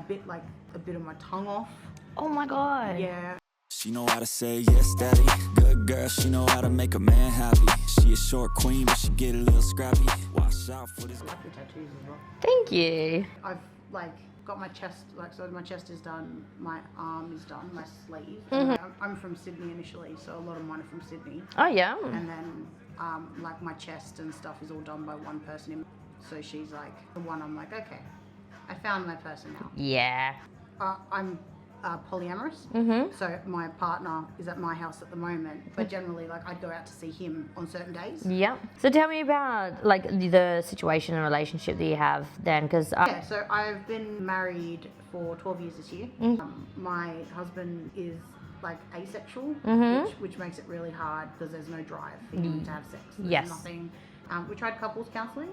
bit of my tongue off. Oh my God. Yeah. She know how to say yes, daddy. Good girl, she know how to make a man happy. She a short queen, but she get a little scrappy. Watch out for this. I like the tattoos as well. Thank you. I've got my chest, so my chest is done, my arm is done, my sleeve. I'm from Sydney initially, so a lot of mine are from Sydney. Oh yeah. And then my chest and stuff is all done by one person. So she's like the one. I'm like, okay, I found my person now. Yeah. I'm polyamorous, so my partner is at my house at the moment, but generally I'd go out to see him on certain days. Yeah. So tell me about the situation and relationship that you have then, because Yeah, so I've been married for 12 years this year. My husband is asexual, which makes it really hard because there's no drive for him to have sex. There's nothing. We tried couples counselling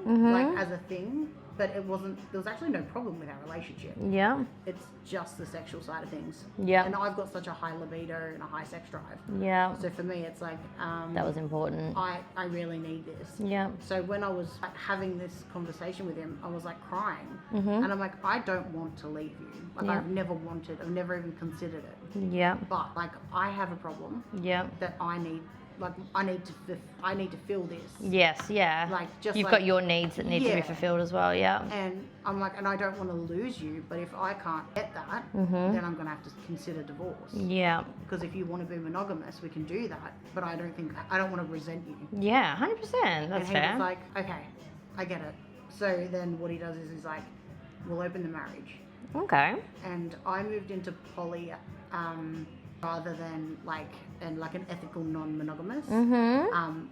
as a thing, but there was actually no problem with our relationship. Yeah. It's just the sexual side of things. Yeah. And I've got such a high libido and a high sex drive. Yeah. So for me, it's That was important. I really need this. Yeah. So when I was having this conversation with him, I was crying, and I'm like, I don't want to leave you. I've never even considered it. Yeah. But I have a problem. Yeah. That I need. I need to feel this. Yes, yeah. You've got your needs that need to be fulfilled as well, yeah. And I'm and I don't want to lose you, but if I can't get that, then I'm going to have to consider divorce. Yeah. Because if you want to be monogamous, we can do that, but I don't want to resent you. Yeah, 100%. That's fair. And he's okay, I get it. So then what he does is he's we'll open the marriage. Okay. And I moved into poly rather than an ethical non-monogamous,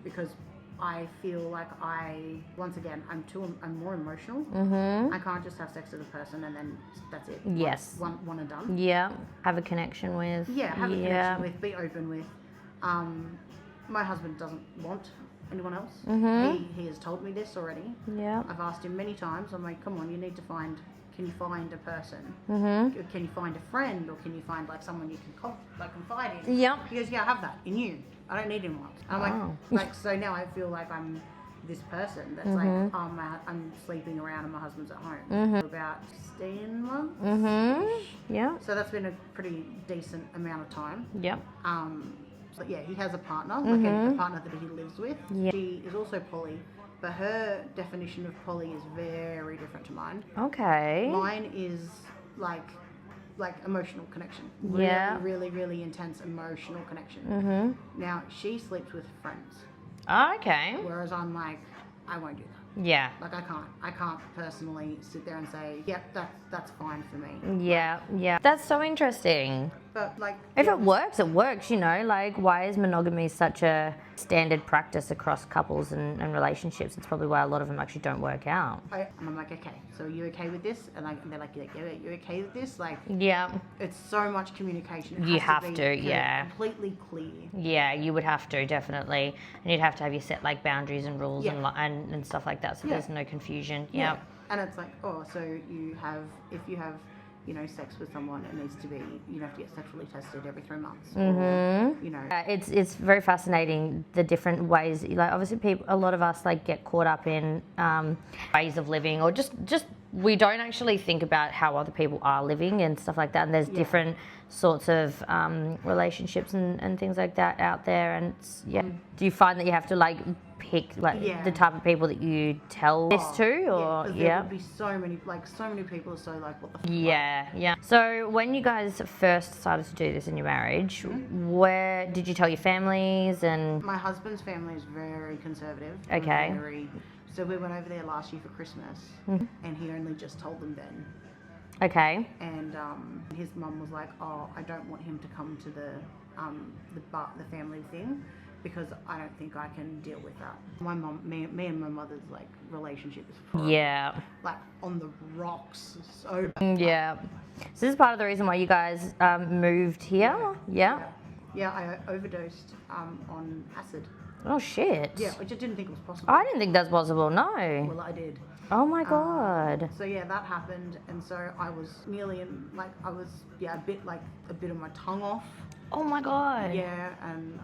because I feel I'm more emotional. I can't just have sex with a person and then that's it. Yes. One and done. Yeah. Have a connection with. Yeah, have a connection with, be open with. My husband doesn't want anyone else. He has told me this already. Yeah. I've asked him many times. I'm like, come on, can you find a person? Can you find a friend, or can you find someone you can confide in? Yeah. He goes, yeah, I have that in you. I don't need anyone else. And I'm so now I feel like I'm this person that's I'm sleeping around and my husband's at home for about 16 months. Yeah. So that's been a pretty decent amount of time. Yeah. But yeah, he has a partner, a partner that he lives with. Yeah. She is also poly. But her definition of poly is very different to mine. Okay. Mine is like emotional connection. Yeah. Really, really intense emotional connection. Now, she sleeps with friends. Okay. Whereas I'm I won't do that. Yeah. I can't personally sit there and say, yep, that's fine for me. Yeah, yeah. That's so interesting. But if it works, it works, why is monogamy such a standard practice across couples and relationships? It's probably why a lot of them actually don't work out. And I'm okay, so are you okay with this? And they're like, yeah, you okay with this? Yeah. It's so much communication. You have to, yeah. Completely clear. Yeah, you would have to, definitely. And you'd have to have your set boundaries and rules and stuff like that, so there's no confusion. Yeah. And it's so if you have sex with someone, it needs to be, you have to get sexually tested every 3 months. Or, It's very fascinating, the different ways, obviously a lot of us get caught up in ways of living, or just we don't actually think about how other people are living and stuff like that, and there's different sorts of relationships and things like that out there, and do you find that you have to pick the type of people that you tell this to, or there would be so many people are so what the fuck? Yeah. So when you guys first started to do this in your marriage, where did you tell your families? And my husband's family is very conservative. Okay. So we went over there last year for Christmas, and he only just told them then. Okay. And his mum was like, oh, I don't want him to come to the family thing, because I don't think I can deal with that. My mum, me and my mother's relationship is on the rocks. So bad. Yeah. So this is part of the reason why you guys moved here. Yeah. Yeah, I overdosed on acid. Oh shit. Yeah, I just didn't think it was possible. I didn't think that's possible. No. Well, I did. Oh my god. So yeah, that happened, and so I was nearly a bit of my tongue off. Oh my god. Yeah, and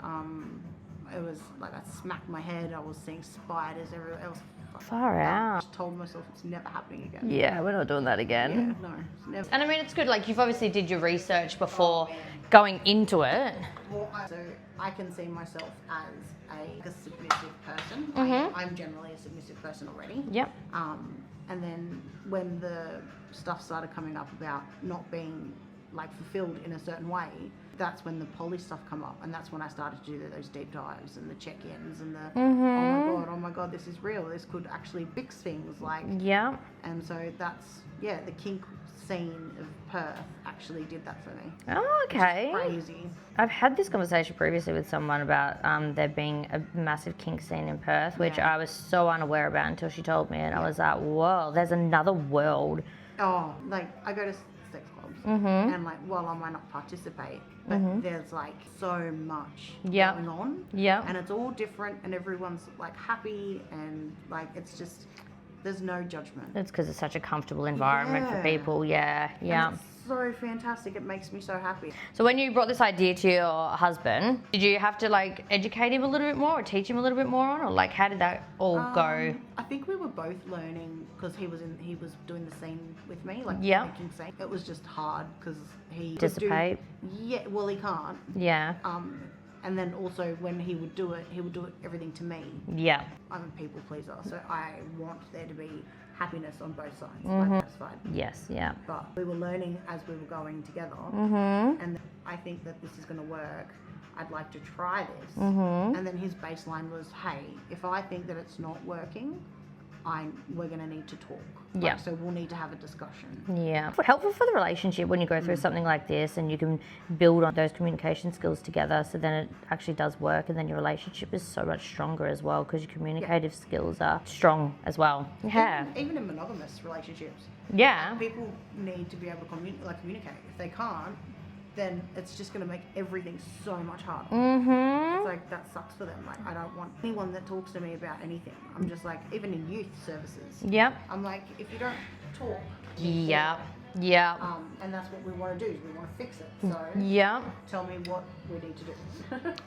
it was I smacked my head. I was seeing spiders everywhere. It was Far out. Just told myself it's never happening again. Yeah, we're not doing that again. Yeah, no, it's never. And I mean, it's good. Like, you've obviously did your research before going into it. Well, so I can see myself as a submissive person. I'm generally a submissive person already. Yep. And then when the stuff started coming up about not being like fulfilled in a certain way, that's when the poly stuff come up, and that's when I started to do those deep dives and the check-ins and the oh my god, this is real. This could actually fix things, like. Yeah. And so that's the kink scene of Perth actually did that for me. Oh, okay. Crazy. I've had this conversation previously with someone about there being a massive kink scene in Perth, which I was so unaware about until she told me, and I was like, whoa, there's another world. Oh, like I go to sex clubs, and like, well, I might not participate, but there's like so much going on. Yeah. And it's all different, and everyone's like happy, and like it's just, there's no judgment. It's because it's such a comfortable environment for people. Yeah. And it's so fantastic. It makes me so happy. So when you brought this idea to your husband, did you have to like educate him a little bit more or teach him a little bit more on, or like how did that all go? I think we were both learning because he was doing the scene with me, like making scene. It was just hard because he Dissipate. Well, he can't. Yeah. And then also when he would do it everything to me. Yeah. I'm a people pleaser, so I want there to be happiness on both sides. Like, that's fine. Yes. Yeah. But we were learning as we were going together, and I think that this is going to work. I'd like to try this. And then his baseline was, hey, if I think that it's not working, we're going to need to talk. Yeah. Like, so we'll need to have a discussion. Yeah. Helpful for the relationship when you go through something like this, and you can build on those communication skills together, so then it actually does work, and then your relationship is so much stronger as well because your communicative skills are strong as well. Yeah. Even in monogamous relationships. Yeah. People need to be able to communicate. If they can't, then it's just going to make everything so much harder. It's like, that sucks for them. Like, I don't want anyone that talks to me about anything. I'm just like, even in youth services. Yep. I'm like, if you don't talk. Yeah. Yeah. And that's what we want to do, is we want to fix it. So Yeah. tell me what we need to do.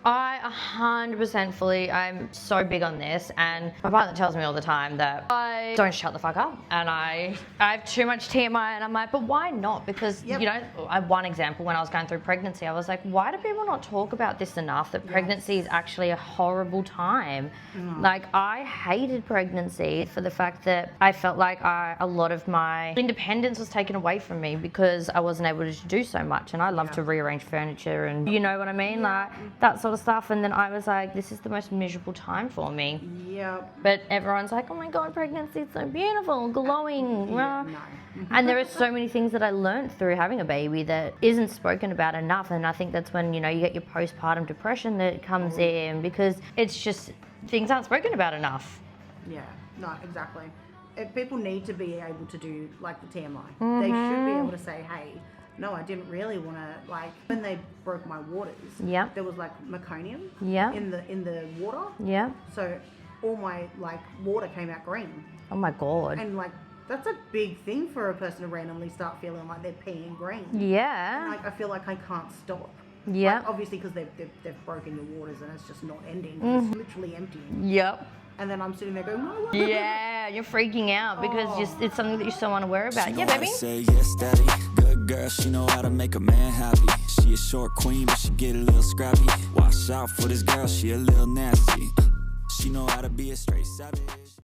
I 100% fully, I'm so big on this, and my partner tells me all the time that I don't shut the fuck up, and I have too much TMI, and I'm like, but why not? Because, you know, one example, when I was going through pregnancy, I was like, why do people not talk about this enough, that pregnancy is actually a horrible time? Like, I hated pregnancy for the fact that I felt like a lot of my independence was taken away from me because I wasn't able to do so much, and I love to rearrange furniture, and you know what I mean, like that sort of stuff. And then I was like, this is the most miserable time for me. But everyone's like, oh my god, pregnancy is so beautiful, glowing. And there are so many things that I learned through having a baby that isn't spoken about enough, and I think that's when, you know, you get your postpartum depression that comes in, because it's just things aren't spoken about enough. No, exactly. People need to be able to do like the TMI. They should be able to say, hey, no, I didn't really want to, like, when they broke my waters, there was like meconium in the water. So all my like water came out green. Oh my god. And like, that's a big thing for a person to randomly start feeling like they're peeing green. Yeah. And like, I feel like I can't stop. Yeah. Like, obviously because they've broken your waters and it's just not ending. It's literally emptying. Yep. And then I'm sitting there going, no. Yeah, you're freaking out because it's something that you're so unaware about. Yeah, baby. Say yes, daddy. Good girl, she know how to make a man happy. She a short queen, but she get a little scrappy. Watch out for this girl, she a little nasty. She know how to be a straight savage.